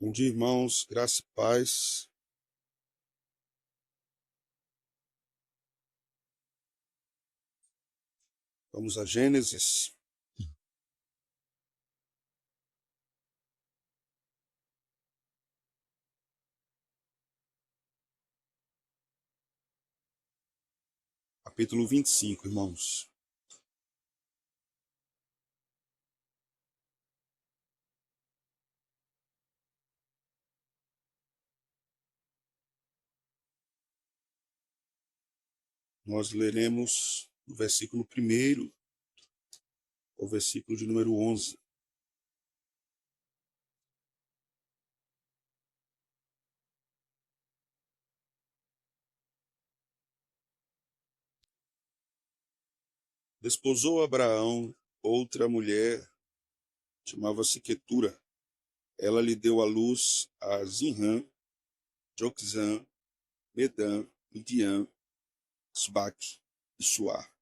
Bom dia, irmãos, graça e paz. Vamos a Gênesis, capítulo 25, irmãos. Nós leremos do versículo 1 ao versículo de número 11. Desposou Abraão outra mulher, chamava-se Quetura. Ela lhe deu à luz a Zinrã, Joquezã, Medã, Midian, Isbaque e Suar.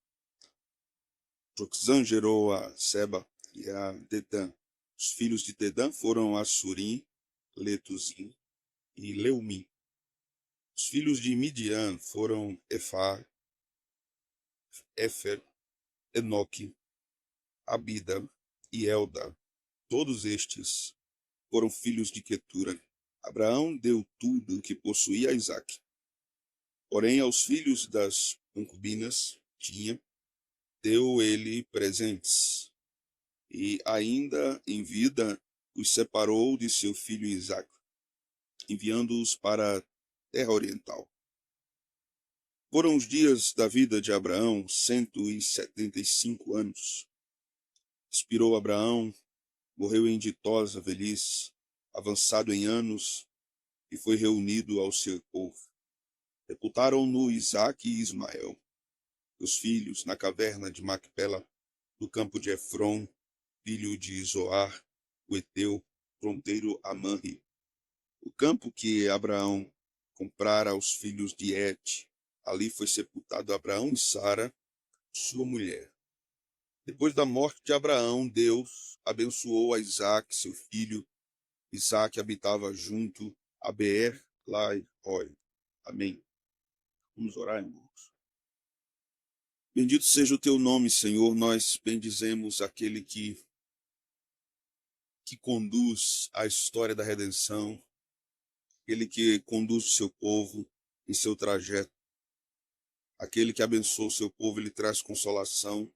Joquezã gerou a Seba e a Dedã. Os filhos de Dedã foram Assurim, Letuzim e Leumim. Os filhos de Midian foram Efar, Éfer, Enoque, Abida e Elda. Todos estes foram filhos de Quetura. Abraão deu tudo o que possuía a Isaque. Porém, aos filhos das concubinas tinha, deu ele presentes. E ainda em vida os separou de seu filho Isaque, enviando-os para a terra oriental. Foram os dias da vida de Abraão 175 anos. Expirou Abraão, morreu em ditosa velhice, avançado em anos, e foi reunido ao seu povo. Sepultaram-no Isaque e Ismael, os filhos, na caverna de Macpela, no campo de Efron, filho de Zoar, o Eteu, fronteiro a Manre. O campo que Abraão comprara aos filhos de Et. Ali foi sepultado Abraão e Sara, sua mulher. Depois da morte de Abraão, Deus abençoou a Isaque, seu filho. Isaque habitava junto a Beer-Lai-Roi. Amém. Vamos orar, irmãos. Bendito seja o teu nome, Senhor. Nós bendizemos aquele que conduz a história da redenção, aquele que conduz o seu povo em seu trajeto, aquele que abençoa o seu povo, ele traz consolação,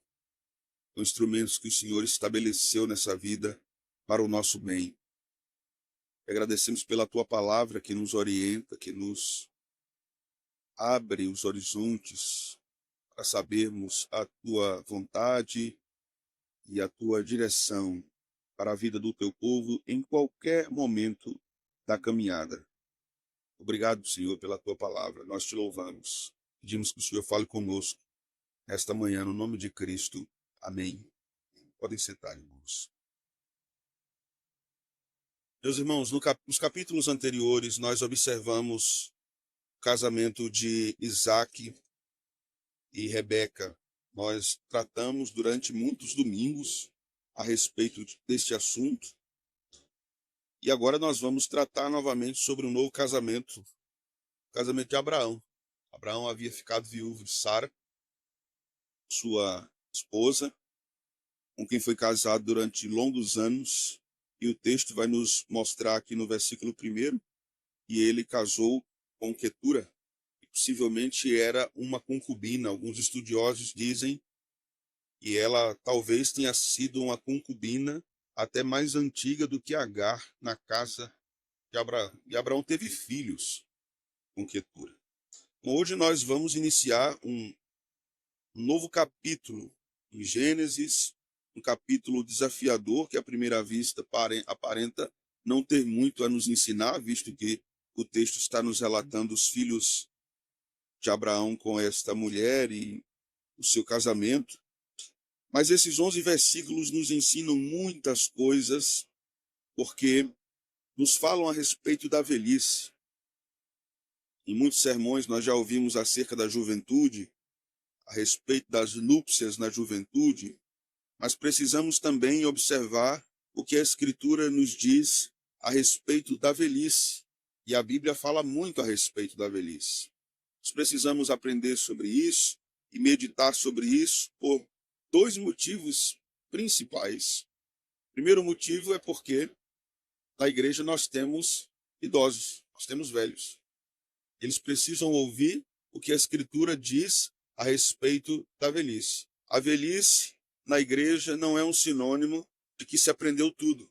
com instrumentos que o Senhor estabeleceu nessa vida para o nosso bem. Agradecemos pela tua palavra que nos orienta, que nos abre os horizontes para sabermos a tua vontade e a tua direção para a vida do teu povo em qualquer momento da caminhada. Obrigado, Senhor, pela tua palavra. Nós te louvamos. Pedimos que o Senhor fale conosco esta manhã, no nome de Cristo. Amém. Podem sentar, irmãos. Meus irmãos, nos capítulos anteriores, nós observamos o casamento de Isaque e Rebeca. Nós tratamos durante muitos domingos a respeito deste assunto. E agora nós vamos tratar novamente sobre um novo casamento, o casamento de Abraão. Abraão havia ficado viúvo de Sara, sua esposa, com quem foi casado durante longos anos. E o texto vai nos mostrar aqui no versículo 1 que ele casou com Quetura, que possivelmente era uma concubina. Alguns estudiosos dizem que ela talvez tenha sido uma concubina até mais antiga do que Agar na casa de Abraão. E Abraão teve filhos com Quetura. Hoje nós vamos iniciar um novo capítulo em Gênesis, um capítulo desafiador que à primeira vista aparenta não ter muito a nos ensinar, visto que o texto está nos relatando os filhos de Abraão com esta mulher e o seu casamento. Mas esses 11 versículos nos ensinam muitas coisas, porque nos falam a respeito da velhice. Em muitos sermões nós já ouvimos acerca da juventude, a respeito das núpcias na juventude, mas precisamos também observar o que a Escritura nos diz a respeito da velhice. E a Bíblia fala muito a respeito da velhice. Nós precisamos aprender sobre isso e meditar sobre isso por dois motivos principais. O primeiro motivo é porque na igreja nós temos idosos, nós temos velhos. Eles precisam ouvir o que a Escritura diz a respeito da velhice. A velhice na igreja não é um sinônimo de que se aprendeu tudo.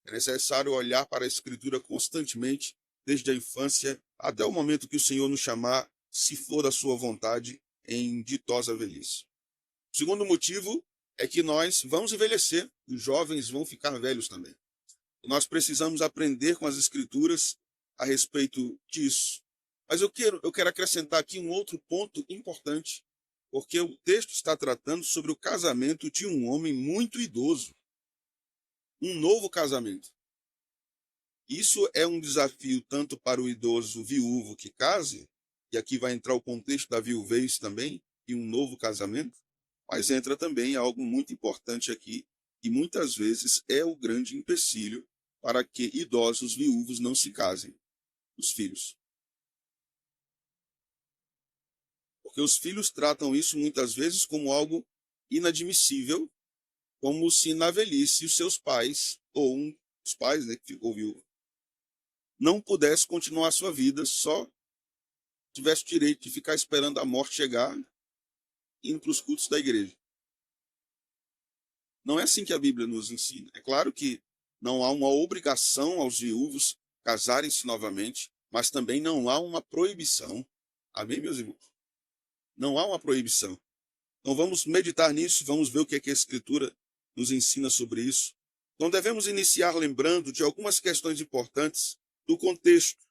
É necessário olhar para a Escritura constantemente, desde a infância até o momento que o Senhor nos chamar, se for da sua vontade, em ditosa velhice. O segundo motivo é que nós vamos envelhecer, os jovens vão ficar velhos também. Nós precisamos aprender com as Escrituras a respeito disso. Mas eu quero acrescentar aqui um outro ponto importante, porque o texto está tratando sobre o casamento de um homem muito idoso. Um novo casamento. Isso é um desafio tanto para o idoso viúvo que case, e aqui vai entrar o contexto da viuvez também, e um novo casamento, mas entra também algo muito importante aqui, e muitas vezes é o grande empecilho para que idosos viúvos não se casem, os filhos. Porque os filhos tratam isso muitas vezes como algo inadmissível, como se na velhice os seus pais, ou um dos pais, né, que ficou viúvo, não pudesse continuar a sua vida, só tivesse o direito de ficar esperando a morte chegar, indo para os cultos da igreja. Não é assim que a Bíblia nos ensina. É claro que não há uma obrigação aos viúvos casarem-se novamente, mas também não há uma proibição. Amém, meus irmãos? Não há uma proibição. Então vamos meditar nisso, vamos ver o que é que a Escritura nos ensina sobre isso. Então devemos iniciar lembrando de algumas questões importantes do contexto,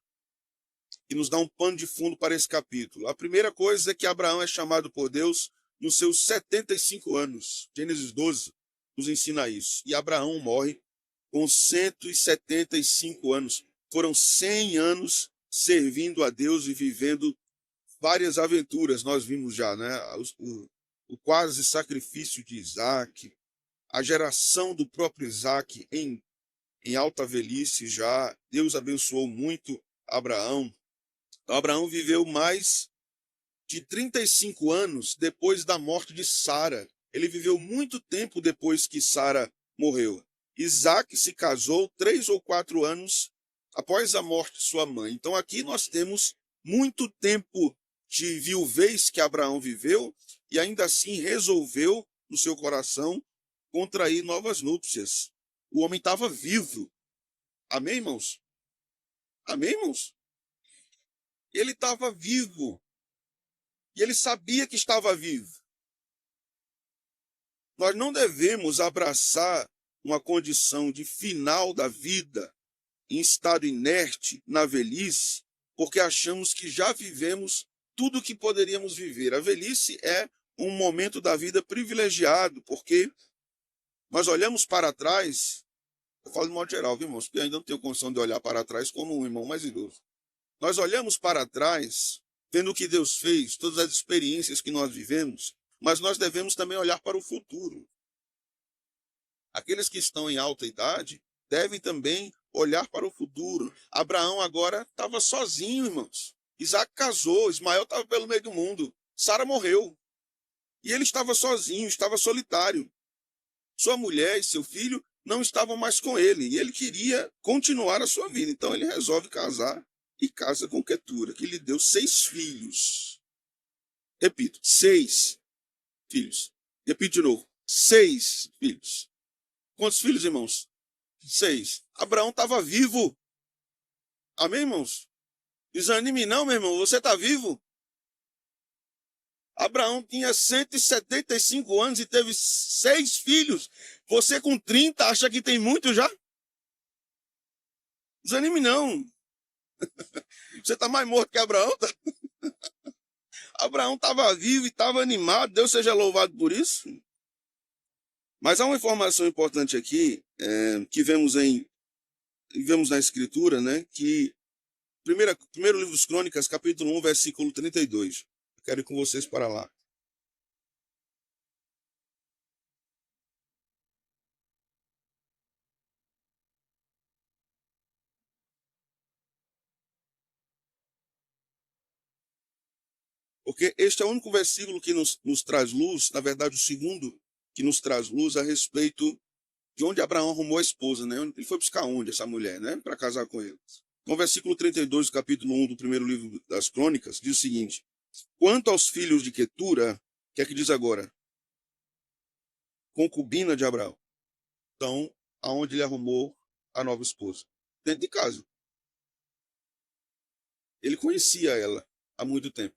que nos dá um pano de fundo para esse capítulo. A primeira coisa é que Abraão é chamado por Deus nos seus 75 anos. Gênesis 12 nos ensina isso. E Abraão morre com 175 anos. Foram 100 anos servindo a Deus e vivendo várias aventuras. Nós vimos já, né? O quase sacrifício de Isaac, a geração do próprio Isaac em alta velhice já. Deus abençoou muito Abraão. Então, Abraão viveu mais de 35 anos depois da morte de Sara. Ele viveu muito tempo depois que Sara morreu. Isaac se casou 3 ou 4 anos após a morte de sua mãe. Então aqui nós temos muito tempo de viuvez que Abraão viveu e ainda assim resolveu no seu coração contrair novas núpcias. O homem estava vivo. Amém, irmãos? Amém, irmãos? Ele estava vivo. E ele sabia que estava vivo. Nós não devemos abraçar uma condição de final da vida, em estado inerte, na velhice, porque achamos que já vivemos tudo o que poderíamos viver. A velhice é um momento da vida privilegiado, porque nós olhamos para trás, eu falo de modo geral, viu, irmãos? Porque eu ainda não tenho condição de olhar para trás como um irmão mais idoso. Nós olhamos para trás, vendo o que Deus fez, todas as experiências que nós vivemos, mas nós devemos também olhar para o futuro. Aqueles que estão em alta idade devem também olhar para o futuro. Abraão agora estava sozinho, irmãos. Isaac casou, Ismael estava pelo meio do mundo, Sara morreu. E ele estava sozinho, estava solitário. Sua mulher e seu filho não estavam mais com ele, e ele queria continuar a sua vida. Então ele resolve casar e casa com Quetura, que lhe deu 6 filhos. Repito, 6 filhos. Repito de novo, 6 filhos. Quantos filhos, irmãos? 6. Abraão estava vivo. Amém, irmãos? Desanime não, meu irmão, você está vivo? Abraão tinha 175 anos e teve 6 filhos. Você com 30 acha que tem muito já? Desanime não. Você está mais morto que Abraão? Tá? Abraão estava vivo e estava animado. Deus seja louvado por isso. Mas há uma informação importante aqui, que vemos na Escritura, né? Que primeiro livro dos Crônicas, capítulo 1, versículo 32. Eu quero ir com vocês para lá. Porque este é o único versículo que nos traz luz, na verdade, o segundo que nos traz luz a respeito de onde Abraão arrumou a esposa, né? Ele foi buscar onde essa mulher, né? Para casar com ele. No versículo 32 do capítulo 1 do primeiro livro das Crônicas, diz o seguinte: quanto aos filhos de Quetura, o que é que diz agora? Concubina de Abraão. Então, aonde ele arrumou a nova esposa? Dentro de casa. Ele conhecia ela há muito tempo.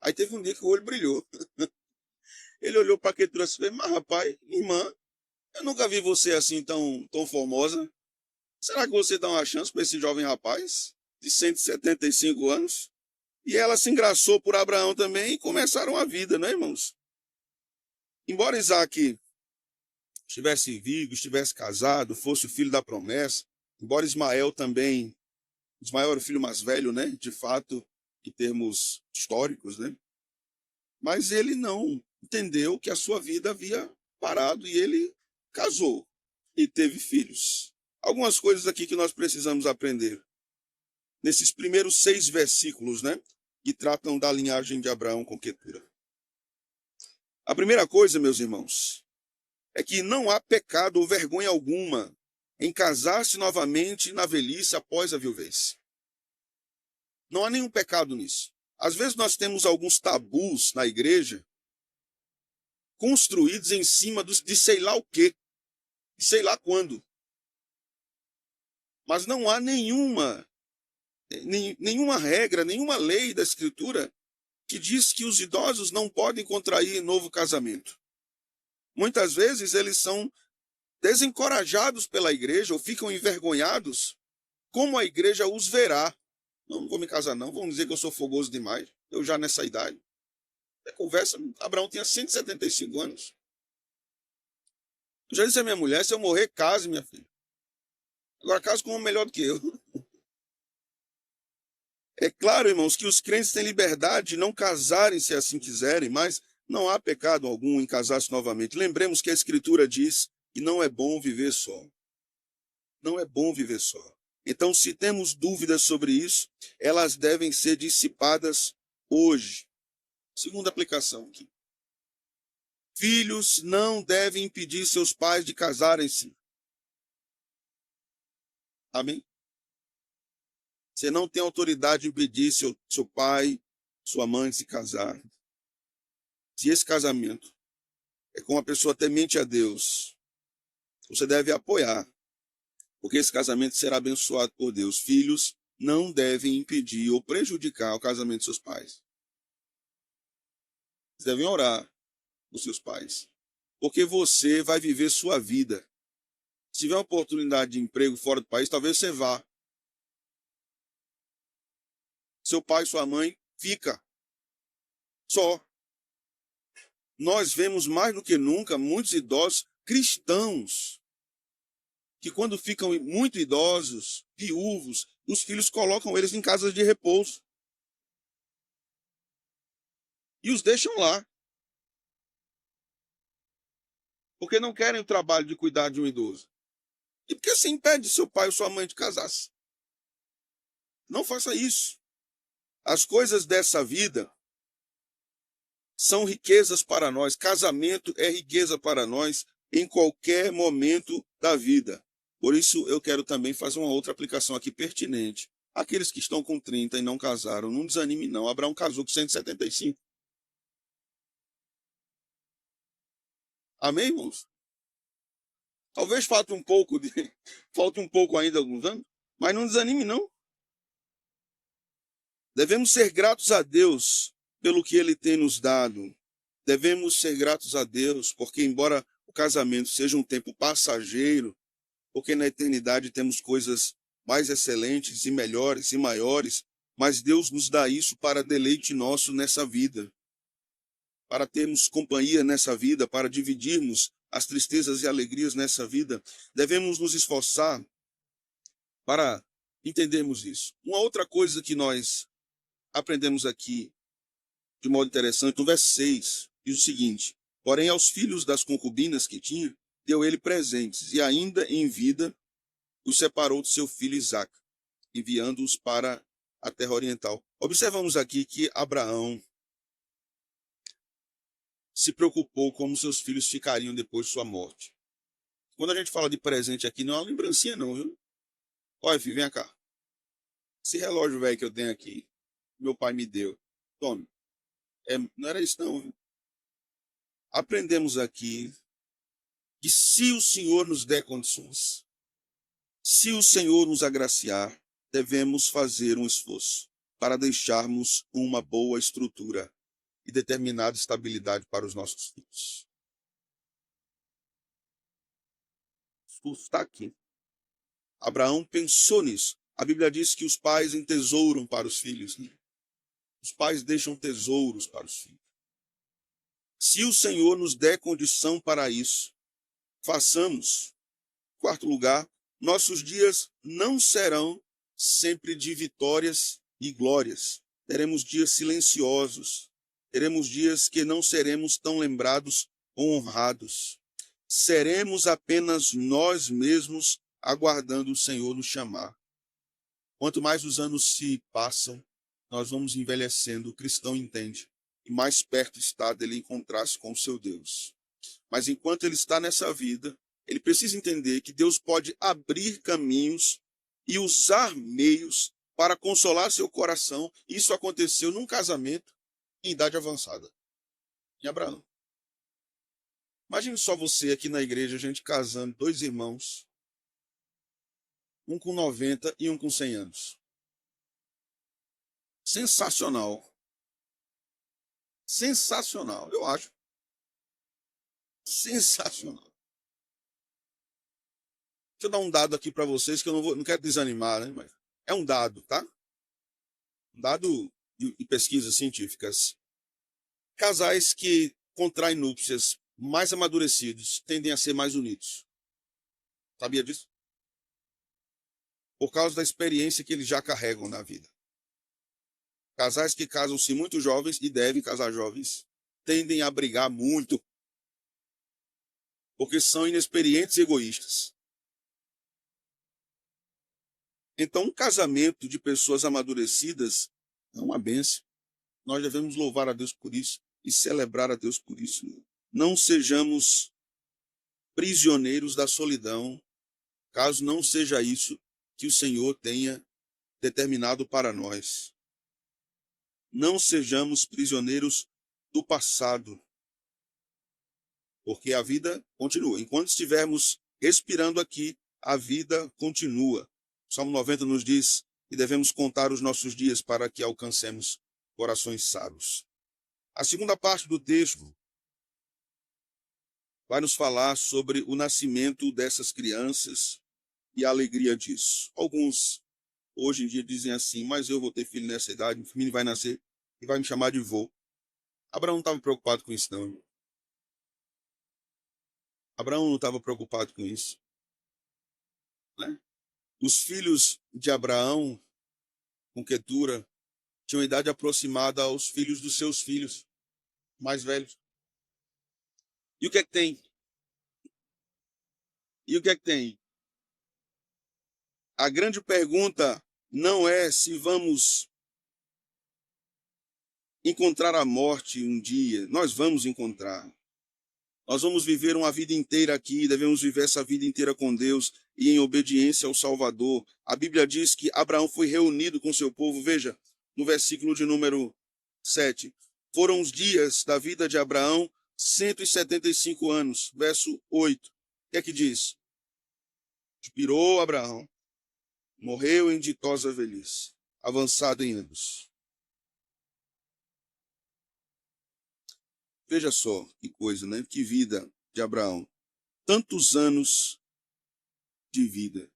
Aí teve um dia que o olho brilhou. Ele olhou para Quetura e disse: mas rapaz, irmã, eu nunca vi você assim tão formosa. Será que você dá uma chance para esse jovem rapaz de 175 anos? E ela se engraçou por Abraão também e começaram a vida, né, irmãos? Embora Isaac estivesse vivo, estivesse casado, fosse o filho da promessa, embora Ismael também, Ismael era o filho mais velho, né, de fato, em termos históricos, né? Mas ele não entendeu que a sua vida havia parado e ele casou e teve filhos. Algumas coisas aqui que nós precisamos aprender. Nesses primeiros 6 versículos, né, que tratam da linhagem de Abraão com Quetura. A primeira coisa, meus irmãos, é que não há pecado ou vergonha alguma em casar-se novamente na velhice após a viuvez. Não há nenhum pecado nisso. Às vezes nós temos alguns tabus na igreja construídos em cima de sei lá o quê, de sei lá quando. Mas não há nenhuma regra, nenhuma lei da Escritura que diz que os idosos não podem contrair novo casamento. Muitas vezes eles são desencorajados pela igreja ou ficam envergonhados como a igreja os verá. Não vou me casar não, vão dizer que eu sou fogoso demais, eu já nessa idade. É conversa, Abraão tinha 175 anos. Eu já disse à minha mulher, se eu morrer, case, minha filha. Agora case com um melhor do que eu. É claro, irmãos, que os crentes têm liberdade de não casarem se assim quiserem, mas não há pecado algum em casar-se novamente. Lembremos que a Escritura diz que não é bom viver só. Não é bom viver só. Então, se temos dúvidas sobre isso, elas devem ser dissipadas hoje. Segunda aplicação aqui. Filhos não devem impedir seus pais de casarem-se. Amém? Você não tem autoridade de impedir seu pai, sua mãe de se casar. Se esse casamento é com uma pessoa temente a Deus, você deve apoiar, porque esse casamento será abençoado por Deus. Filhos não devem impedir ou prejudicar o casamento de seus pais. Vocês devem orar por seus pais, porque você vai viver sua vida. Se tiver uma oportunidade de emprego fora do país, talvez você vá. Seu pai e sua mãe fica só. Nós vemos mais do que nunca muitos idosos cristãos que quando ficam muito idosos, viúvos, os filhos colocam eles em casas de repouso e os deixam lá, porque não querem o trabalho de cuidar de um idoso. E por que você impede seu pai ou sua mãe de casar-se? Não faça isso. As coisas dessa vida são riquezas para nós. Casamento é riqueza para nós em qualquer momento da vida. Por isso, eu quero também fazer uma outra aplicação aqui pertinente. Aqueles que estão com 30 e não casaram, não desanime não. Abraão casou com 175. Amém, irmãos? Talvez falte um pouco, falte um pouco ainda alguns anos, mas não desanime não. Devemos ser gratos a Deus pelo que Ele tem nos dado. Devemos ser gratos a Deus, porque embora o casamento seja um tempo passageiro, porque na eternidade temos coisas mais excelentes e melhores e maiores, mas Deus nos dá isso para deleite nosso nessa vida, para termos companhia nessa vida, para dividirmos as tristezas e alegrias nessa vida. Devemos nos esforçar para entendermos isso. Uma outra coisa que nós aprendemos aqui, de modo interessante, no verso 6, diz o seguinte: porém aos filhos das concubinas que tinha, deu ele presentes, e ainda em vida os separou de seu filho Isaque, enviando-os para a terra oriental. Observamos aqui que Abraão se preocupou como seus filhos ficariam depois de sua morte. Quando a gente fala de presente aqui, não é uma lembrancinha não, viu? Olha, filho, vem cá. Esse relógio velho que eu tenho aqui, meu pai me deu. Tome. Não era isso não, viu? Aprendemos aqui que se o Senhor nos der condições, se o Senhor nos agraciar, devemos fazer um esforço para deixarmos uma boa estrutura e determinada estabilidade para os nossos filhos. O esforço está aqui. Abraão pensou nisso. A Bíblia diz que os pais entesouram para os filhos. Né? Os pais deixam tesouros para os filhos. Se o Senhor nos der condição para isso, façamos. Quarto lugar, nossos dias não serão sempre de vitórias e glórias. Teremos dias silenciosos. Teremos dias que não seremos tão lembrados ou honrados. Seremos apenas nós mesmos aguardando o Senhor nos chamar. Quanto mais os anos se passam, nós vamos envelhecendo, o cristão entende, e mais perto está dele encontrar-se com o seu Deus. Mas enquanto ele está nessa vida, ele precisa entender que Deus pode abrir caminhos e usar meios para consolar seu coração. Isso aconteceu num casamento em idade avançada, em Abraão. Imagine só você aqui na igreja, a gente casando, dois irmãos, um com 90 e um com 100 anos. Sensacional. Sensacional, eu acho. Sensacional. Deixa eu dar um dado aqui para vocês que eu não quero desanimar, né? Mas é um dado, tá? Um dado de pesquisas científicas. Casais que contraem núpcias mais amadurecidos tendem a ser mais unidos. Sabia disso? Por causa da experiência que eles já carregam na vida. Casais que casam-se muito jovens e devem casar jovens tendem a brigar muito porque são inexperientes e egoístas. Então, um casamento de pessoas amadurecidas é uma bênção. Nós devemos louvar a Deus por isso e celebrar a Deus por isso. Não sejamos prisioneiros da solidão, caso não seja isso que o Senhor tenha determinado para nós. Não sejamos prisioneiros do passado, porque a vida continua. Enquanto estivermos respirando aqui, a vida continua. O Salmo 90 nos diz que devemos contar os nossos dias para que alcancemos corações sábios. A segunda parte do texto vai nos falar sobre o nascimento dessas crianças e a alegria disso. Alguns hoje em dia dizem assim, mas eu vou ter filho nessa idade, meu filho vai nascer e vai me chamar de vô. Abraão não estava preocupado com isso, não. Abraão não estava preocupado com isso. Né? Os filhos de Abraão, com Quetura, tinham idade aproximada aos filhos dos seus filhos mais velhos. E o que é que tem? E o que é que tem? A grande pergunta não é se vamos encontrar a morte um dia. Nós vamos encontrar. Nós vamos viver uma vida inteira aqui, devemos viver essa vida inteira com Deus e em obediência ao Salvador. A Bíblia diz que Abraão foi reunido com seu povo. Veja, no versículo de número 7. Foram os dias da vida de Abraão, 175 anos. Verso 8. O que é que diz? Expirou Abraão, morreu em ditosa velhice, avançado em anos. Veja só que coisa, né? Que vida de Abraão. Tantos anos de vida.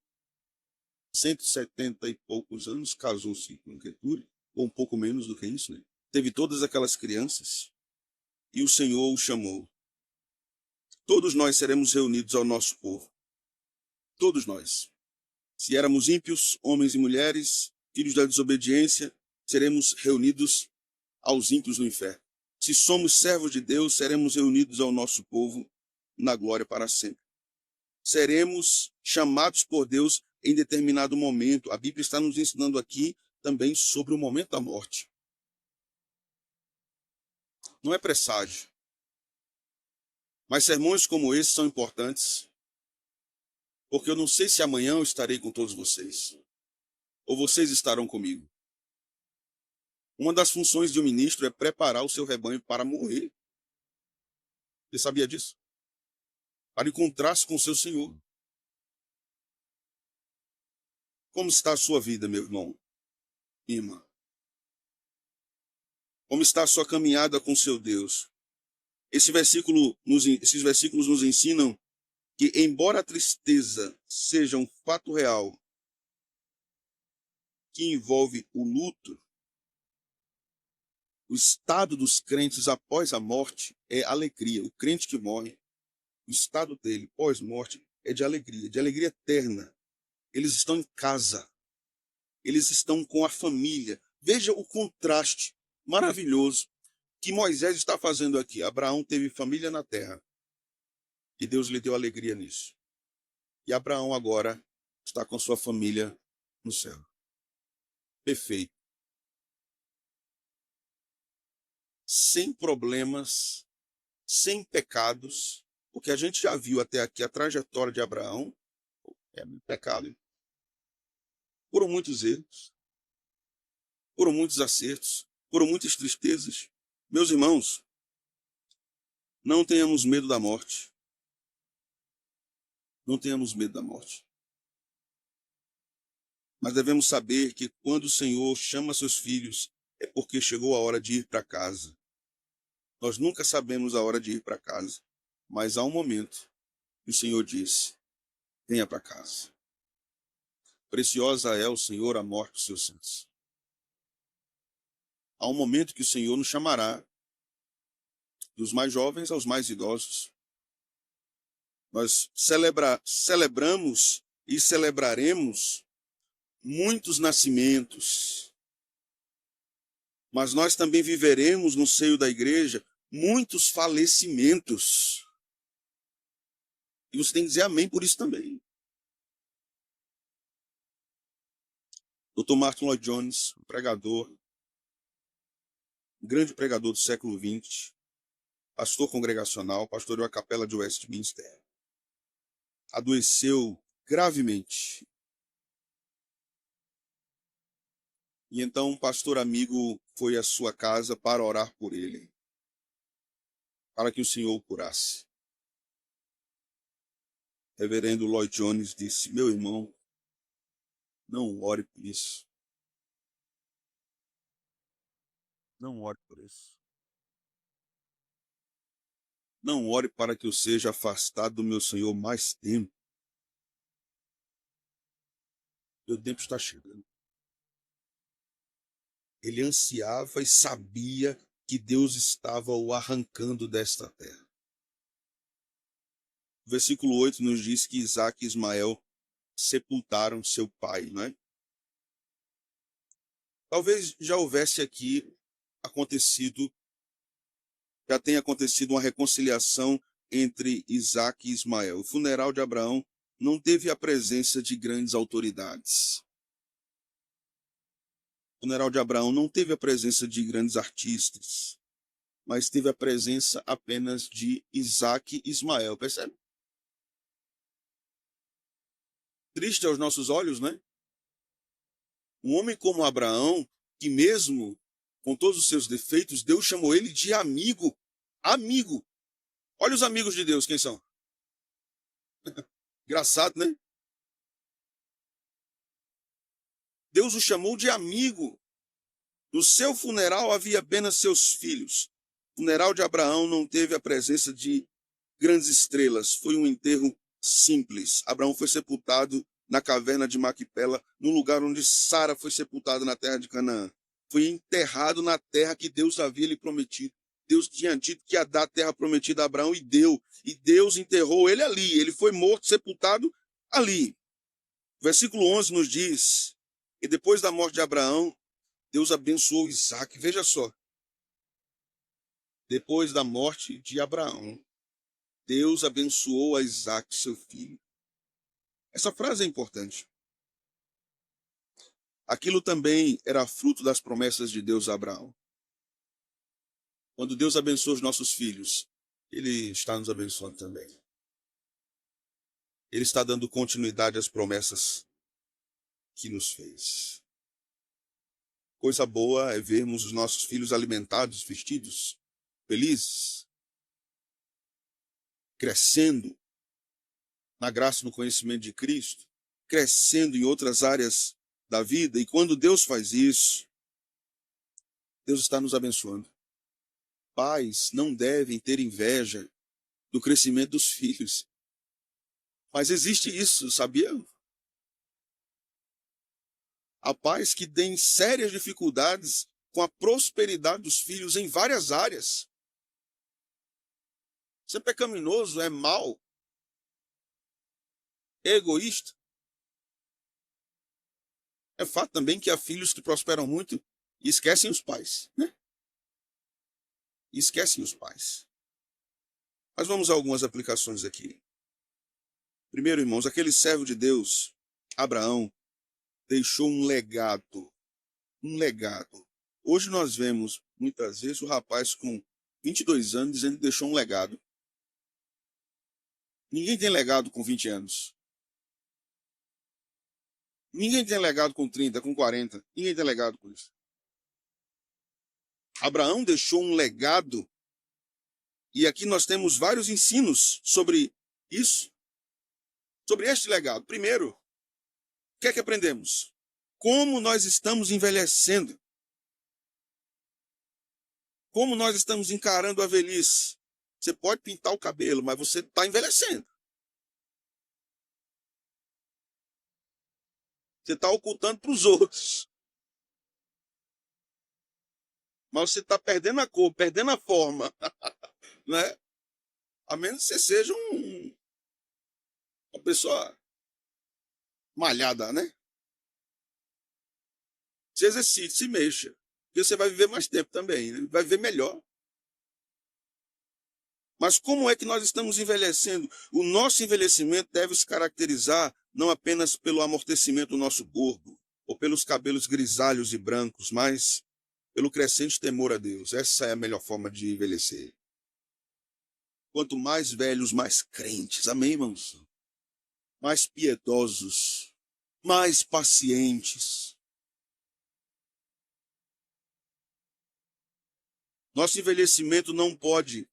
170 e poucos anos, casou-se com Quetura, ou um pouco menos do que isso, né? Teve todas aquelas crianças e o Senhor o chamou. Todos nós seremos reunidos ao nosso povo. Todos nós. Se éramos ímpios, homens e mulheres, filhos da desobediência, seremos reunidos aos ímpios no inferno. Se somos servos de Deus, seremos reunidos ao nosso povo na glória para sempre. Seremos chamados por Deus em determinado momento. A Bíblia está nos ensinando aqui também sobre o momento da morte. Não é presságio. Mas sermões como esse são importantes, porque eu não sei se amanhã eu estarei com todos vocês, ou vocês estarão comigo. Uma das funções de um ministro é preparar o seu rebanho para morrer. Você sabia disso? Para encontrar-se com o seu Senhor. Como está a sua vida, meu irmão, irmã? Como está a sua caminhada com seu Deus? Esses versículos nos ensinam que, embora a tristeza seja um fato real que envolve o luto, o estado dos crentes após a morte é alegria. O crente que morre, o estado dele pós-morte é de alegria eterna. Eles estão em casa, eles estão com a família. Veja o contraste maravilhoso que Moisés está fazendo aqui. Abraão teve família na terra e Deus lhe deu alegria nisso. E Abraão agora está com sua família no céu. Perfeito. Sem problemas, sem pecados, porque a gente já viu até aqui a trajetória de Abraão, é muito pecado. Foram muitos erros, foram muitos acertos, foram muitas tristezas. Meus irmãos, não tenhamos medo da morte. Não tenhamos medo da morte. Mas devemos saber que quando o Senhor chama seus filhos, é porque chegou a hora de ir para casa. Nós nunca sabemos a hora de ir para casa, mas há um momento que o Senhor disse: venha para casa. Preciosa é o Senhor a morte dos seus santos. Há um momento que o Senhor nos chamará, dos mais jovens aos mais idosos. Nós celebramos e celebraremos muitos nascimentos, mas nós também viveremos no seio da igreja muitos falecimentos. E você tem que dizer amém por isso também. Dr. Martin Lloyd Jones, um pregador, um grande pregador do século XX, pastor congregacional, pastor de uma capela de Westminster, adoeceu gravemente. E então um pastor amigo foi à sua casa para orar por ele, para que o Senhor o curasse. Reverendo Lloyd Jones disse: meu irmão, não ore por isso. Não ore por isso. Não ore para que eu seja afastado do meu Senhor mais tempo. Meu tempo está chegando. Ele ansiava e sabia que Deus estava o arrancando desta terra. O versículo 8 nos diz que Isaac e Ismael sepultaram seu pai, não é? Talvez já houvesse aqui já tenha acontecido uma reconciliação entre Isaac e Ismael. O funeral de Abraão não teve a presença de grandes autoridades. O funeral de Abraão não teve a presença de grandes artistas, mas teve a presença apenas de Isaac e Ismael, percebe? Triste aos nossos olhos, né? Um homem como Abraão, que mesmo com todos os seus defeitos, Deus chamou ele de amigo. Amigo. Olha os amigos de Deus, quem são? Engraçado, né? Deus o chamou de amigo. No seu funeral havia apenas seus filhos. O funeral de Abraão não teve a presença de grandes estrelas. Foi um enterro simples. Abraão foi sepultado na caverna de Maquipela, no lugar onde Sara foi sepultada na terra de Canaã. Foi enterrado na terra que Deus havia lhe prometido. Deus tinha dito que ia dar a terra prometida a Abraão e deu. E Deus enterrou ele ali. Ele foi morto, sepultado ali. O versículo 11 nos diz que depois da morte de Abraão, Deus abençoou Isaac. Veja só. Depois da morte de Abraão, Deus abençoou a Isaac, seu filho. Essa frase é importante. Aquilo também era fruto das promessas de Deus a Abraão. Quando Deus abençoa os nossos filhos, Ele está nos abençoando também. Ele está dando continuidade às promessas que nos fez. Coisa boa é vermos os nossos filhos alimentados, vestidos, felizes, crescendo na graça e no conhecimento de Cristo, crescendo em outras áreas da vida. E quando Deus faz isso, Deus está nos abençoando. Pais não devem ter inveja do crescimento dos filhos. Mas existe isso, sabia? Há pais que têm sérias dificuldades com a prosperidade dos filhos em várias áreas. Isso é pecaminoso, é mau, é egoísta. É fato também que há filhos que prosperam muito e esquecem os pais, né? E esquecem os pais. Mas vamos a algumas aplicações aqui. Primeiro, irmãos, aquele servo de Deus, Abraão, deixou um legado. Um legado. Hoje nós vemos, muitas vezes, o rapaz com 22 anos dizendo que deixou um legado. Ninguém tem legado com 20 anos. Ninguém tem legado com 30, com 40. Ninguém tem legado com isso. Abraão deixou um legado. E aqui nós temos vários ensinos sobre isso. Sobre este legado. Primeiro, o que é que aprendemos? Como nós estamos envelhecendo. Como nós estamos encarando a velhice. Você pode pintar o cabelo, mas você está envelhecendo. Você está ocultando para os outros. Mas você está perdendo a cor, perdendo a forma. Né? A menos que você seja uma pessoa malhada, né? Se exercite, se mexa. Porque você vai viver mais tempo também, né? Vai viver melhor. Mas como é que nós estamos envelhecendo? O nosso envelhecimento deve se caracterizar não apenas pelo amortecimento do nosso corpo, ou pelos cabelos grisalhos e brancos, mas pelo crescente temor a Deus. Essa é a melhor forma de envelhecer. Quanto mais velhos, mais crentes. Amém, irmãos? Mais piedosos, mais pacientes. Nosso envelhecimento não pode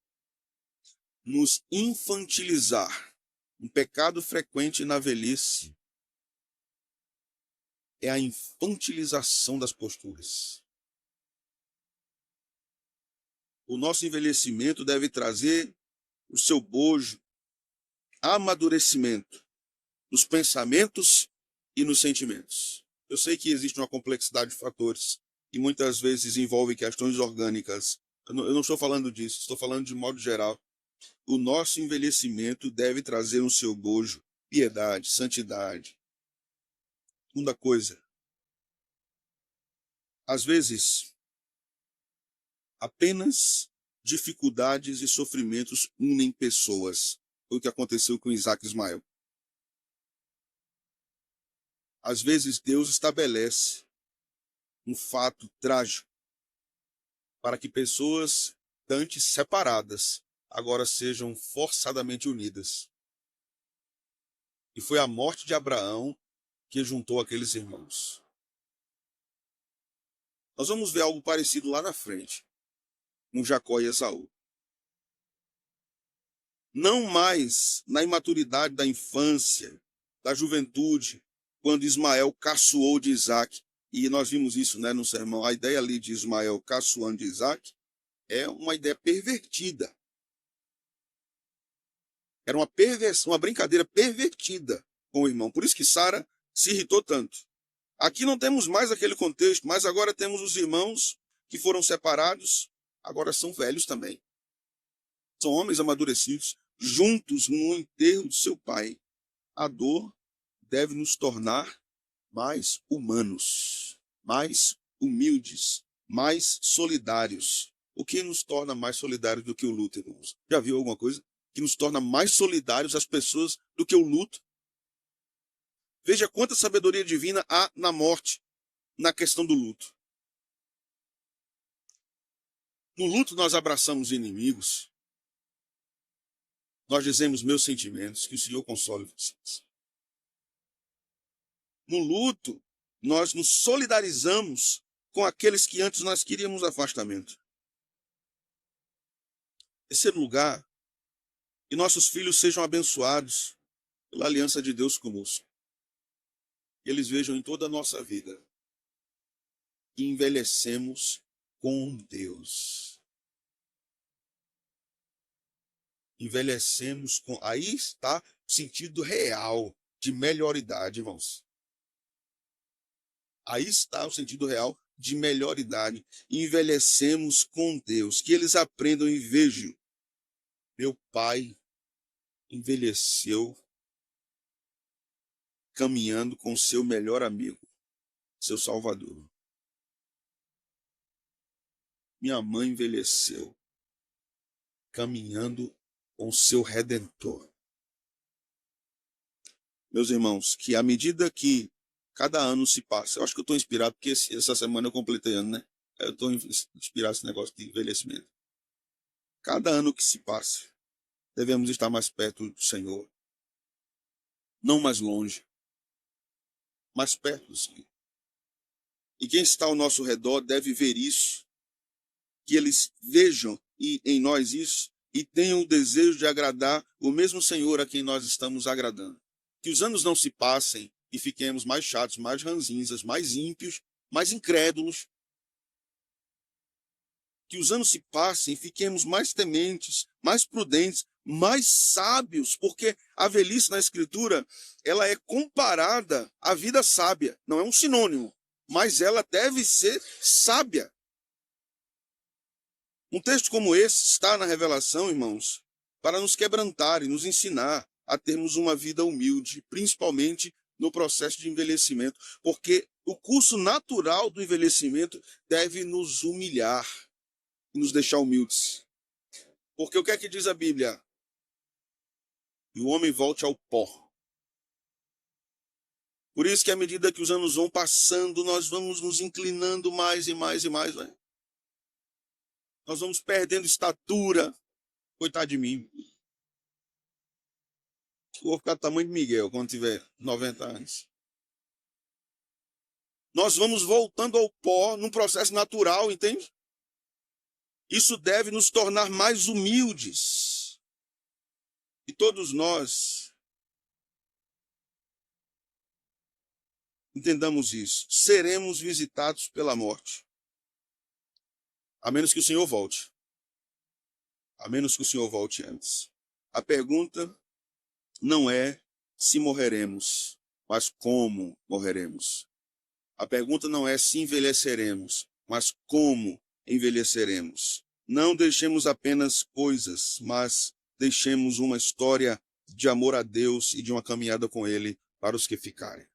nos infantilizar. Um pecado frequente na velhice é a infantilização das posturas. O nosso envelhecimento deve trazer o seu bojo, amadurecimento nos pensamentos e nos sentimentos. Eu sei que existe uma complexidade de fatores e muitas vezes envolve questões orgânicas. Eu não estou falando disso, estou falando de modo geral. O nosso envelhecimento deve trazer no seu bojo piedade, santidade. Segunda coisa, às vezes, apenas dificuldades e sofrimentos unem pessoas. Foi o que aconteceu com Isaac e Ismael. Às vezes, Deus estabelece um fato trágico para que pessoas antes separadas agora sejam forçadamente unidas. E foi a morte de Abraão que juntou aqueles irmãos. Nós vamos ver algo parecido lá na frente, com Jacó e Esaú. Não mais na imaturidade da infância, da juventude, quando Ismael caçoou de Isaac. E nós vimos isso, né, no sermão. A ideia ali de Ismael caçoando de Isaac é uma ideia pervertida. Era uma perversão, uma brincadeira pervertida com o irmão. Por isso que Sara se irritou tanto. Aqui não temos mais aquele contexto, mas agora temos os irmãos que foram separados, agora são velhos também. São homens amadurecidos, juntos no enterro de seu pai. A dor deve nos tornar mais humanos, mais humildes, mais solidários. O que nos torna mais solidários do que o luto, irmãos? Já viu alguma coisa que nos torna mais solidários às pessoas do que o luto? Veja quanta sabedoria divina há na morte, na questão do luto. No luto nós abraçamos inimigos, nós dizemos meus sentimentos, que o Senhor console vocês. No luto, nós nos solidarizamos com aqueles que antes nós queríamos afastamento. Em terceiro lugar, que nossos filhos sejam abençoados pela aliança de Deus conosco. Que eles vejam em toda a nossa vida que envelhecemos com Deus. Envelhecemos com... Aí está o sentido real de melhoridade, irmãos. Aí está o sentido real de melhoridade. Envelhecemos com Deus. Que eles aprendam e vejam. Meu pai envelheceu caminhando com seu melhor amigo, seu Salvador. Minha mãe envelheceu caminhando com seu Redentor. Meus irmãos, que à medida que cada ano se passa, eu acho que eu estou inspirado, porque essa semana eu completei ano, né? Eu estou inspirado nesse negócio de envelhecimento. Cada ano que se passa, devemos estar mais perto do Senhor. Não mais longe, mais perto do Senhor. E quem está ao nosso redor deve ver isso, que eles vejam em nós isso e tenham o desejo de agradar o mesmo Senhor a quem nós estamos agradando. Que os anos não se passem e fiquemos mais chatos, mais ranzinzas, mais ímpios, mais incrédulos. Que os anos se passem e fiquemos mais tementes, mais prudentes, mais sábios, porque a velhice na Escritura, ela é comparada à vida sábia, não é um sinônimo, mas ela deve ser sábia. Um texto como esse está na Revelação, irmãos, para nos quebrantar e nos ensinar a termos uma vida humilde, principalmente no processo de envelhecimento, porque o curso natural do envelhecimento deve nos humilhar e nos deixar humildes. Porque o que é que diz a Bíblia? E o homem volte ao pó. Por isso que à medida que os anos vão passando, nós vamos nos inclinando mais e mais e mais, né? Nós vamos perdendo estatura. Coitado de mim. Vou ficar do tamanho de Miguel quando tiver 90 anos. Nós vamos voltando ao pó num processo natural, entende? Isso deve nos tornar mais humildes. E todos nós entendamos isso. Seremos visitados pela morte. A menos que o Senhor volte. A menos que o Senhor volte antes. A pergunta não é se morreremos, mas como morreremos. A pergunta não é se envelheceremos, mas como envelheceremos. Não deixemos apenas coisas, mas deixemos uma história de amor a Deus e de uma caminhada com Ele para os que ficarem.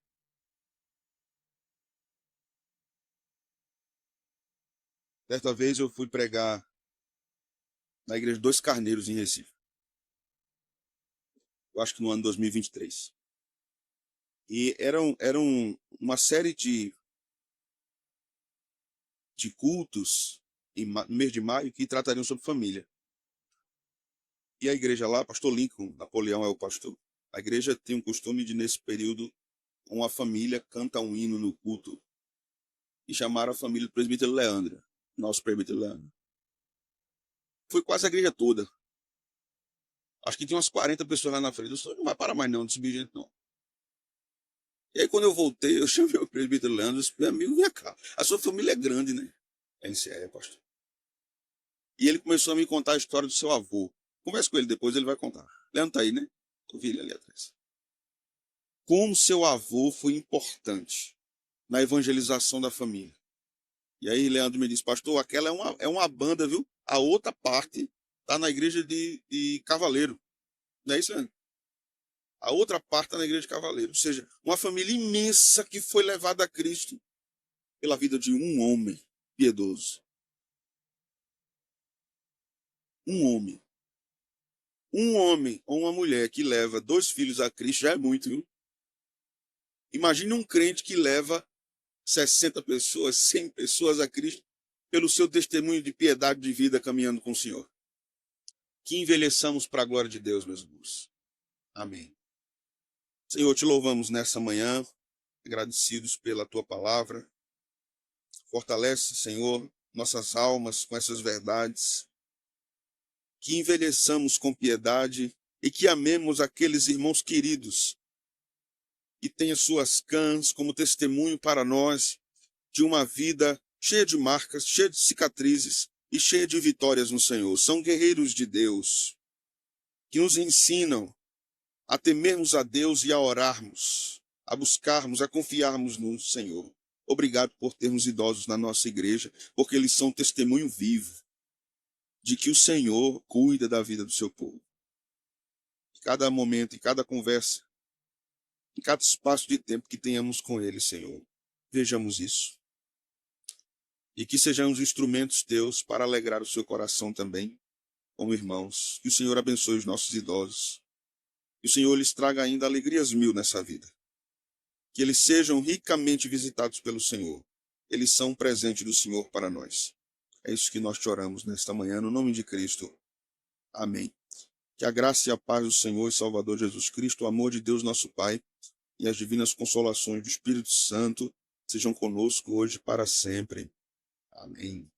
Certa vez eu fui pregar na igreja Dois Carneiros, em Recife. Eu acho que no ano 2023. E eram uma série de cultos no mês de maio que tratariam sobre família. E a igreja lá, pastor Lincoln, Napoleão é o pastor, a igreja tem um costume de, nesse período, uma família canta um hino no culto. E chamaram a família do presbítero Leandro, nosso presbítero Leandro. Foi quase a igreja toda. Acho que tinha umas 40 pessoas lá na frente. Eu disse, não vai parar mais não, de subir gente não. E aí quando eu voltei, eu chamei o presbítero Leandro e disse, meu amigo, vem cá. A sua família é grande, né? É em sério, pastor. E ele começou a me contar a história do seu avô. Converse com ele depois, ele vai contar. Leandro tá aí, né? Eu vi ele ali atrás. Como seu avô foi importante na evangelização da família. E aí Leandro me disse, pastor, aquela é uma banda, viu? A outra parte está na igreja de Cavaleiro. Não é isso, Leandro? A outra parte está na igreja de Cavaleiro. Ou seja, uma família imensa que foi levada a Cristo pela vida de um homem piedoso. Um homem. Um homem ou uma mulher que leva 2 filhos a Cristo já é muito, viu? Imagine um crente que leva 60 pessoas, 100 pessoas a Cristo pelo seu testemunho de piedade de vida caminhando com o Senhor. que envelheçamos para a glória de Deus, meus irmãos. Amém. Senhor, te louvamos nessa manhã, agradecidos pela tua palavra. Fortalece, Senhor, nossas almas com essas verdades, que envelheçamos com piedade e que amemos aqueles irmãos queridos que têm as suas cãs como testemunho para nós de uma vida cheia de marcas, cheia de cicatrizes e cheia de vitórias no Senhor. São guerreiros de Deus que nos ensinam a temermos a Deus e a orarmos, a buscarmos, a confiarmos no Senhor. Obrigado por termos idosos na nossa igreja, porque eles são testemunho vivo de que o Senhor cuida da vida do seu povo. Em cada momento, em cada conversa, em cada espaço de tempo que tenhamos com eles, Senhor, vejamos isso. E que sejamos instrumentos teus para alegrar o seu coração também, como irmãos. Que o Senhor abençoe os nossos idosos. Que o Senhor lhes traga ainda alegrias mil nessa vida. Que eles sejam ricamente visitados pelo Senhor. Eles são um presente do Senhor para nós. É isso que nós te oramos nesta manhã, no nome de Cristo. Amém. Que a graça e a paz do Senhor e Salvador Jesus Cristo, o amor de Deus nosso Pai e as divinas consolações do Espírito Santo sejam conosco hoje e para sempre. Amém.